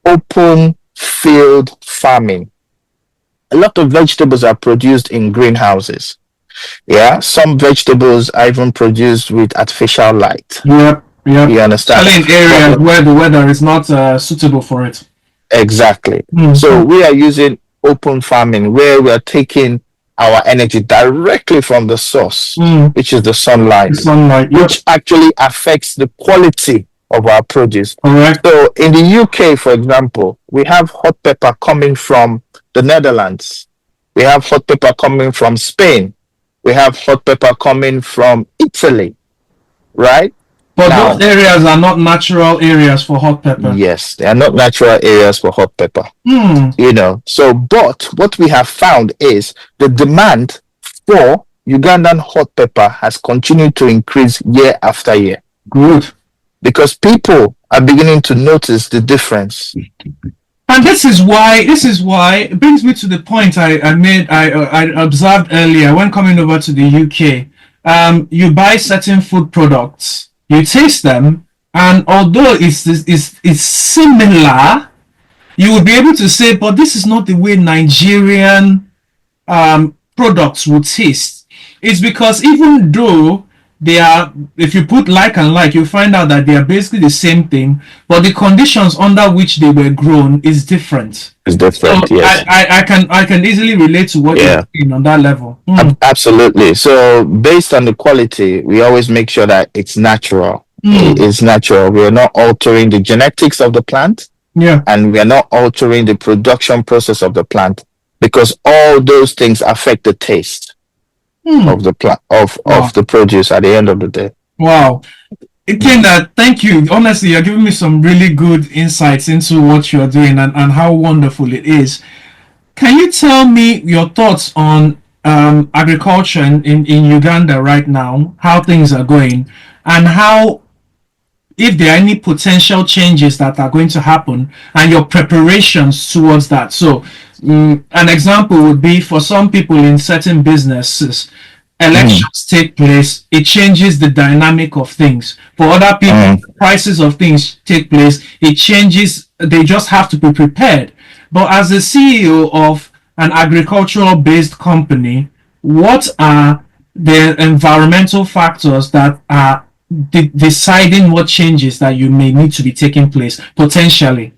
open field farming. A lot of vegetables are produced in greenhouses. Yeah, some vegetables are even produced with artificial light. Yep, yep. You understand? Especially in areas where the weather is not suitable for it. Exactly. So we are using open farming where we are taking our energy directly from the source, which is the sunlight, which actually affects the quality of our produce. Correct. So in the UK, for example, we have hot pepper coming from the Netherlands. We have hot pepper coming from Spain. We have hot pepper coming from Italy, right? But those areas are not natural areas for hot pepper. Yes, they are not natural areas for hot pepper. So, but what we have found is the demand for Ugandan hot pepper has continued to increase year after year. Good. Because people are beginning to notice the difference. And this is why it brings me to the point I observed earlier when coming over to the UK. You buy certain food products, you taste them, and although it's similar, you will be able to say, but this is not the way Nigerian products would taste. It's because even though they are, if you put like and like, you find out that they are basically the same thing, but the conditions under which they were grown is different. It's different. So yes. I can easily relate to what you're saying on that level. Absolutely. So based on the quality, we always make sure that it's natural. It's natural. We are not altering the genetics of the plant. Yeah. And we are not altering the production process of the plant, because all those things affect the taste of the plant of the produce at the end of the day. Wow. Ikenna, thank you. Honestly, you're giving me some really good insights into what you're doing and how wonderful it is. Can you tell me your thoughts on agriculture in Uganda right now, how things are going, and how, if there are any potential changes that are going to happen and your preparations towards that? So an example would be, for some people in certain businesses, elections take place, it changes the dynamic of things. For other people, prices of things take place, it changes, they just have to be prepared. But as the CEO of an agricultural based company, what are the environmental factors that are deciding what changes that you may need to be taking place potentially?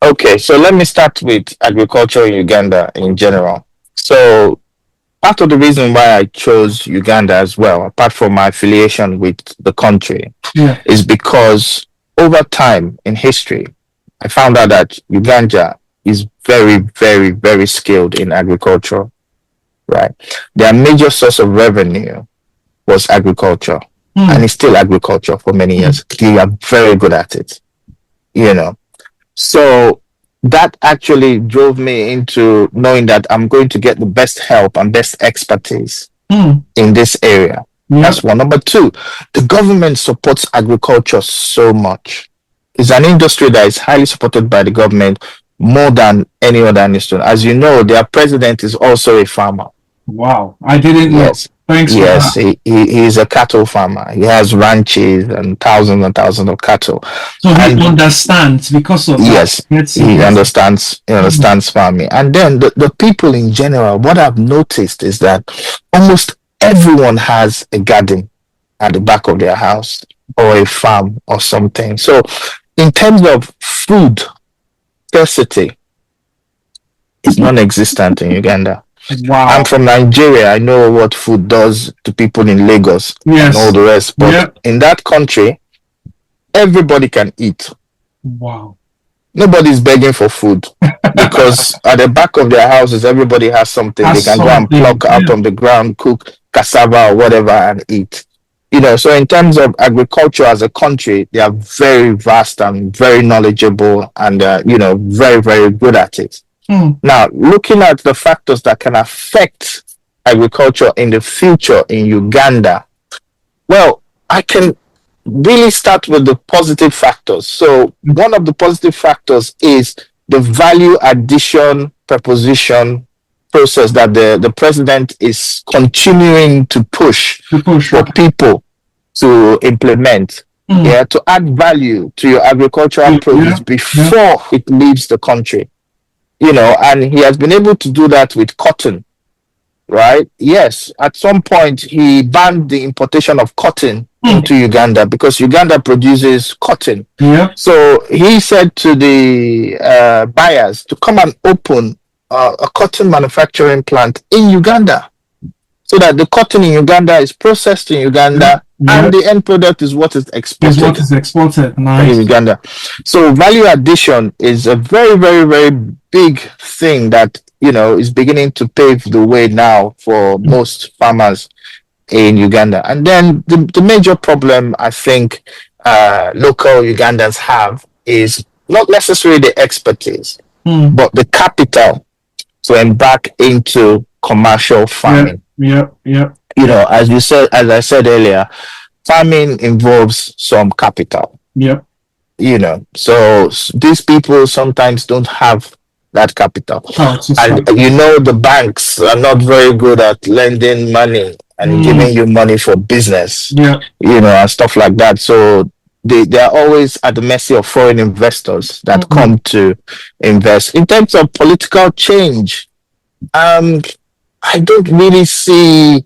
Okay, so let me start with agriculture in Uganda in general. So part of the reason why I chose Uganda as well, apart from my affiliation with the country, is because over time in history, I found out that Uganda is very, very, very skilled in agriculture, right? Their major source of revenue was agriculture, and it's still agriculture for many years. They are very good at it, So that actually drove me into knowing that I'm going to get the best help and best expertise in this area. That's one. Number two, the government supports agriculture so much. It's an industry that is highly supported by the government more than any other industry. As you know, their president is also a farmer. Wow, I didn't know. Thanks for that. He is a cattle farmer. He has ranches and thousands of cattle. So he understands because of that. Yes, he understands farming. And then the people in general, what I've noticed is that almost everyone has a garden at the back of their house or a farm or something. So in terms of food scarcity, it's non-existent in Uganda. Wow. I'm from Nigeria. I know what food does to people in Lagos and all the rest. But in that country, everybody can eat. Wow. Nobody's begging for food because at the back of their houses, everybody has something. They can go and pluck out on the ground, cook cassava or whatever and eat. So in terms of agriculture as a country, they are very vast and very knowledgeable and, very, very good at it. Now, looking at the factors that can affect agriculture in the future in Uganda, well, I can really start with the positive factors. So one of the positive factors is the value addition proposition process that the president is continuing to push for Okay. people to implement. Yeah, to add value to your agricultural produce before it leaves the country. And he has been able to do that with cotton, right? Yes, at some point he banned the importation of cotton into Uganda because Uganda produces cotton. Yeah. So he said to the buyers to come and open a cotton manufacturing plant in Uganda, so that the cotton in Uganda is processed in Uganda, and the end product is what is exported. Is what is exported. Nice. In Uganda. So value addition is a very, very, very big thing that is beginning to pave the way now for most farmers in Uganda. And then the major problem I think local Ugandans have is not necessarily the expertise, but the capital to embark into commercial farming. Yeah. As I said earlier, farming involves some capital. Yep. So these people sometimes don't have that capital. And the banks are not very good at lending money and giving you money for business. Yeah. And stuff like that. So they are always at the mercy of foreign investors that come to invest. In terms of political change, I don't really see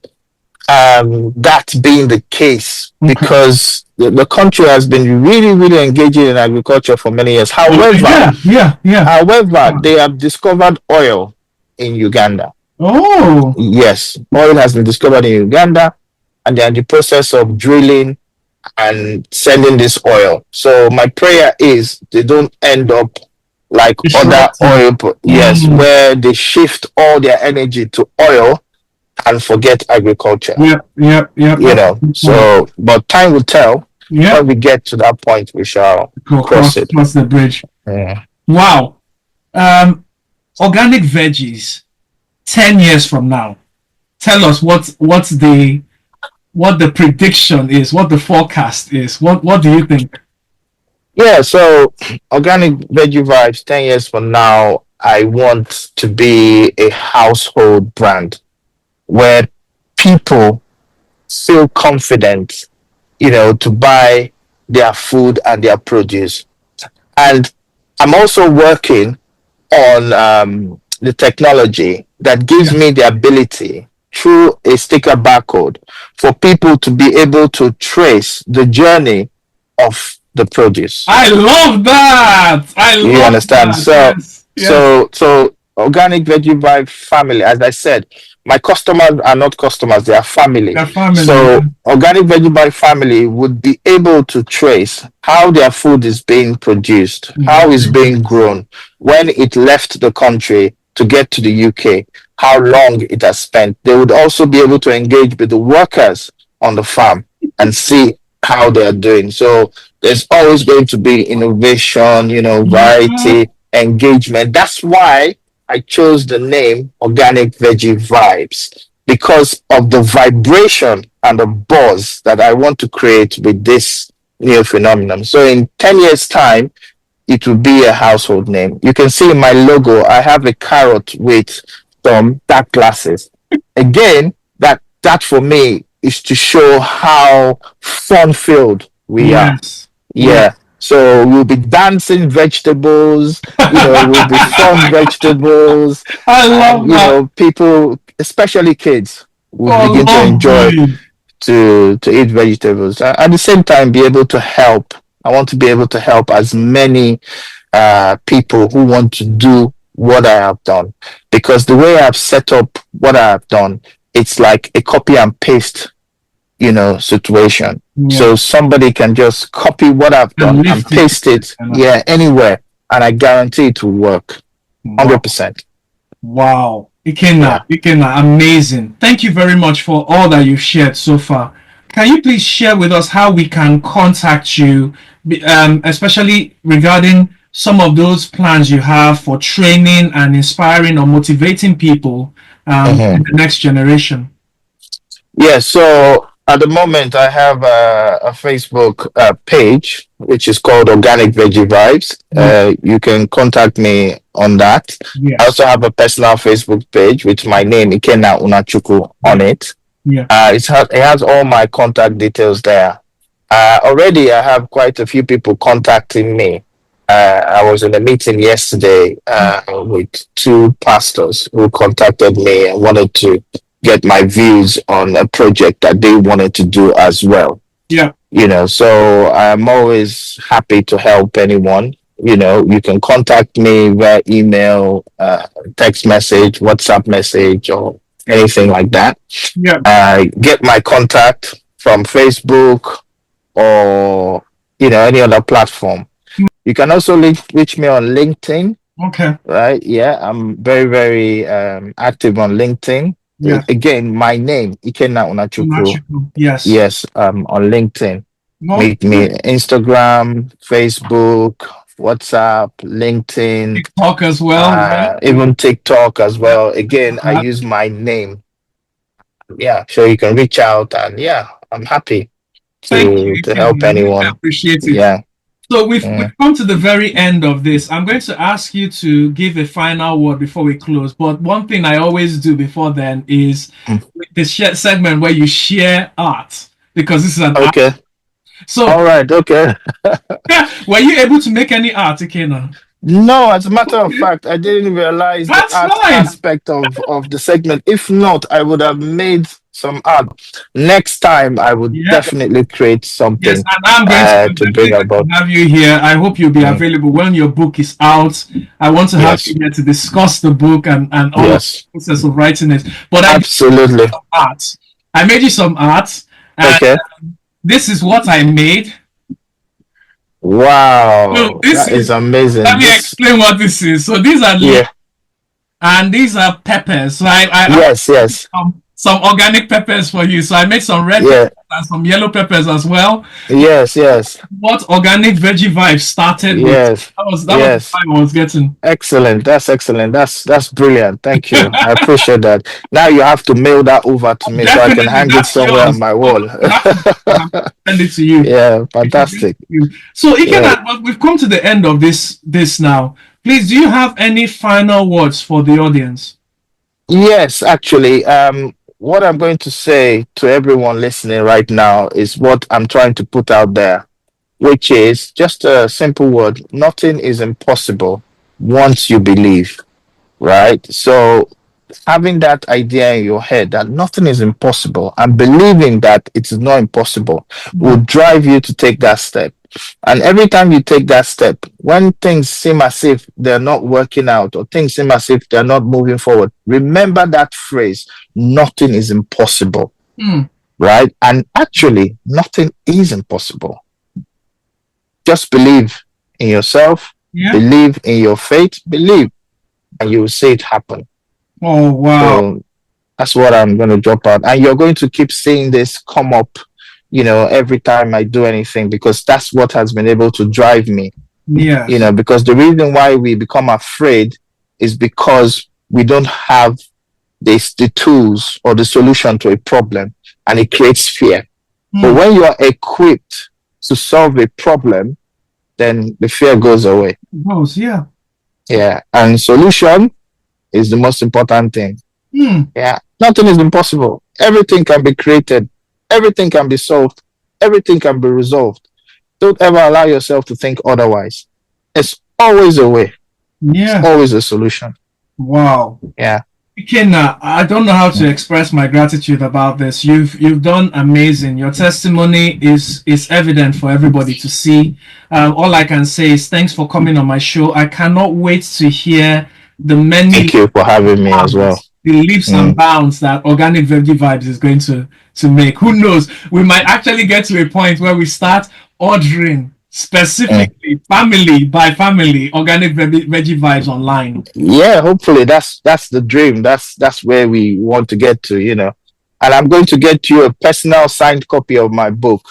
that being the case, because the country has been really, really engaging in agriculture for many years. However, however, they have discovered oil in Uganda. Oh, yes, oil has been discovered in Uganda, and they're in the process of drilling and sending this oil. So my prayer is they don't end up like other oil, where they shift all their energy to oil and forget agriculture. Yep. So, but time will tell. When we get to that point, we shall cross the bridge. Yeah. Wow. Organic veggies, 10 years from now. Tell us what the prediction is, what the forecast is. What do you think? Yeah, so Organic Veggie Vibes, 10 years from now, I want to be a household brand where people feel confident, to buy their food and their produce. And I'm also working on the technology that gives me the ability through a sticker barcode for people to be able to trace the journey of the produce. I love that. You understand? That. So Organic Veggie Vibe family, as I said, my customers are not customers, they are family. So Organic Veggie Vibe family would be able to trace how their food is being produced, how it's being grown, when it left the country to get to the UK, how long it has spent. They would also be able to engage with the workers on the farm and see how they are doing. So there's always going to be innovation, variety, engagement. That's why I chose the name Organic Veggie Vibes, because of the vibration and the buzz that I want to create with this new phenomenon. So in 10 years' time, it will be a household name. You can see in my logo, I have a carrot with some dark glasses. Again, that for me is to show how fun-filled we are. Yeah. So we'll be dancing vegetables, we'll be fun vegetables. I love that. People, especially kids, will begin to enjoy to eat vegetables. At the same time, be able to help. I want to be able to help as many people who want to do what I have done, because the way I've set up what I have done, it's like a copy and paste situation. So somebody can just copy what I've done and paste it anywhere, and I guarantee it will work 100%. Wow. Ikenna, amazing. Thank you very much for all that you've shared so far. Can you please share with us how we can contact you, especially regarding some of those plans you have for training and inspiring or motivating people in the next generation? Yeah, so At the moment, I have a Facebook page which is called Organic Veggie Vibes. Yeah. You can contact me on that. I Yes. also have a personal Facebook page with my name, Ikenna Unachukwu, Yeah. on it. Yeah. It has all my contact details there. Already, I have quite a few people contacting me. I was in a meeting yesterday with two pastors who contacted me and wanted to get my views on a project that they wanted to do as well. Yeah. So I'm always happy to help anyone. You can contact me via email, text message, WhatsApp message, or anything like that. Yeah. Get my contact from Facebook or any other platform. You can also reach me on LinkedIn, Okay. right? Yeah, I'm very, very active on LinkedIn. Yeah. Again, my name, Ikenna Unachukwu. Unachukwu. Yes. Yes, on LinkedIn. No. Meet me Instagram, Facebook, WhatsApp, LinkedIn, TikTok as well. Yeah. even TikTok as Yeah. well. Again, I That. use my name. Yeah, so you can reach out, and yeah, I'm happy Thank to you, help Ikenna. I really anyone. appreciate it. Yeah. So we've Mm. come to the very end of this. I'm going to ask you to give a final word before we close. But one thing I always do before then is Mm. the share segment where you share art because this is an art. Okay. All So right. Okay. were you able to make any art, Ikenna? No, as a matter of Okay, fact, I didn't realize the that's art fine. aspect of the segment. If not, I would have made some art. Next time, I would Yeah. definitely create Yes, something and I'm to definitely bring going about. to have you here. I hope you'll be Mm. available when your book is out. I want to have Yes. you here to discuss the book and all of Yes. the process of writing it. But I did Absolutely. some art. I made you some art, and Okay. this is what I made. So Wow, this that is is, let amazing. me This. explain what this is. So these are leaves Yeah. and these are peppers. So I Yes. Yes. some organic peppers for you. So I made some red Yeah. peppers and some yellow peppers as well. Yes. Yes. What Organic Veggie Vibes started with. Yes. That was the Yes. vibe I was getting. Excellent. That's excellent. That's brilliant. Thank you. I appreciate that. Now you have to mail that over to me so I can Definitely, hang it that's somewhere on yours. my So wall. you have to send it to you. Yeah, It should get fantastic. to you. So Yeah. Ikenna, we've come to the end of this now. Please, do you have any final words for the audience? Yes, actually, what I'm going to say to everyone listening right now is what I'm trying to put out there, which is just a simple word. Nothing is impossible once you believe, right? So having that idea in your head that nothing is impossible and believing that it is not impossible will Mm. drive you to take that step. And every time you take that step, when things seem as if they're not working out or things seem as if they're not moving forward, remember that phrase, nothing is impossible, Mm. right? And actually, nothing is impossible. Just believe in yourself, Yeah. believe in your faith, believe, and you will see it happen. Oh wow. So that's what I'm going to drop out. And you're going to keep seeing this come up, every time I do anything, because that's what has been able to drive me, Yes. because the reason why we become afraid is because we don't have the tools or the solution to a problem, and it creates fear. But Mm. when you are equipped to solve a problem, then the fear goes away. Those, yeah. Yeah. And solution is the most important thing. Mm. Yeah, nothing is impossible. Everything can be created, everything can be solved, everything can be resolved. Don't ever allow yourself to think otherwise. It's always a way, Yeah. always a solution. Wow. Yeah. Ikenna, I don't know how to express my gratitude about this. You've done amazing. Your testimony is evident for everybody to see. All I can say is thanks for coming on my show. I cannot wait to hear the many Thank you for having me as well. the leaps and bounds that Organic Veggie Vibes is going to make. Who knows? We might actually get to a point where we start ordering specifically family by family Organic Veggie Vibes online. Yeah, hopefully that's the dream. That's where we want to get to, And I'm going to get you a personal signed copy of my book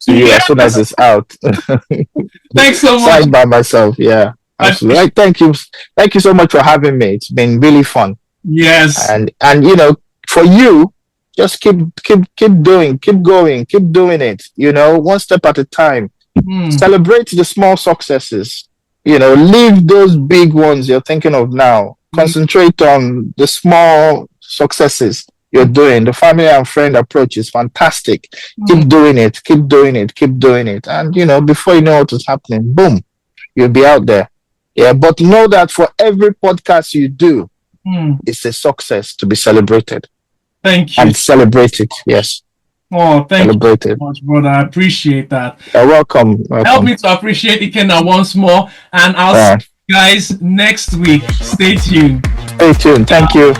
to you as soon as it's out. Thanks so much. Signed by myself. Yeah. Absolutely. Right, thank you. Thank you so much for having me. It's been really fun. Yes. And for you, Just keep going, keep doing it. You know, one step at a time. Celebrate the small successes. You know, leave those big ones you're thinking of now. Concentrate on the small successes you're doing. The family and friend approach is fantastic. Keep doing it, keep doing it, keep doing it. And you know, before you know what is happening, boom, you'll be out there. Yeah, but know that for every podcast you do, it's a success to be celebrated. Thank you. And celebrate it, yes. Oh, thank celebrate you it. so much, brother. I appreciate that. You're welcome. Help me to appreciate Ikenna once more. And I'll see you guys next week. Stay tuned. Stay tuned. Thank you.